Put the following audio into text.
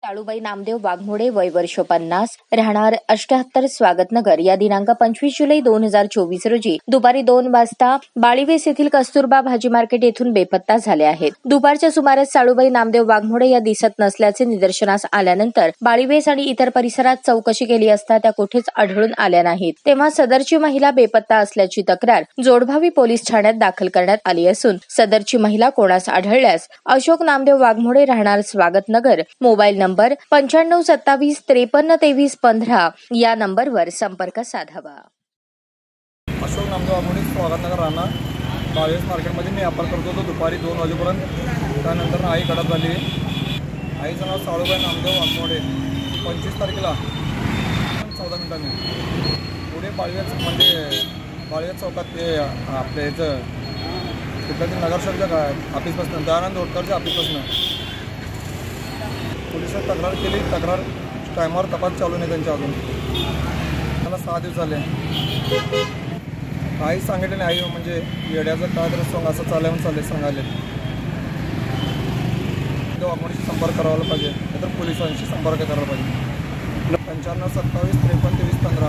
साळूबाई नामदेव वाघमोडे वय वर्ष 50 राहणार 78 स्वागतनगर या दिनांक 25 जुलै 2024 रोजी दुपारी 2 वाजता बाळीवेस येथील कस्तुरबा भाजी मार्केट येथून बेपत्ता झाले आहेत। दुपारच्या सुमारास साळूबाई नामदेव वाघमोडे या दिसत नसल्याचे निदर्शनास आल्यानंतर बाळीवेस आणि इतर परिसरात चौकशी केली असता त्या कुठेच आढळून आल्या नाहीत। तेव्हा सदरची महिला बेपत्ता असल्याची तक्रार जोडभावी पोलीस ठाण्यात दाखल करण्यात आली असून सदरची महिला कोणास आढळल्यास अशोक नामदेव वाघमोडे राहणार स्वागतनगर मोबाईल नंबर 9527532315 या नंबरवर संपर्क साधावा। अशोक नामदेव वाघमोडे स्वागतनगर राहणार बाळीवेस मार्केटमध्ये मी व्यापार करत होतो दुपारी 2 वाजेपर्यंत। त्यानंतर आई कडक झाली। आईचं नाव साळूबाई नामदेव वाघमोडे। 25 तारखेला 14 मिनिटांनी पुढे बाळीवेस म्हणजे बाळीवेस चौकात ते आपल्या याचं तिकडे नगरसेवकच्या ऑफिसपासून दयानंद होटकरच्या ऑफिसपासून पोलिसांनी तक्रार केली। तक्रार टायमावर तपास चालू नाही त्यांच्या अजून। मला 6 दिवस झाले। काहीच सांगितलं नाही। आई म्हणजे येड्याचं काय तर सॉंग असं चालवून सांगायले वाघमोडीशी संपर्क करायला पाहिजे, नाहीतर पोलिसांशी संपर्क करायला पाहिजे। 9527532315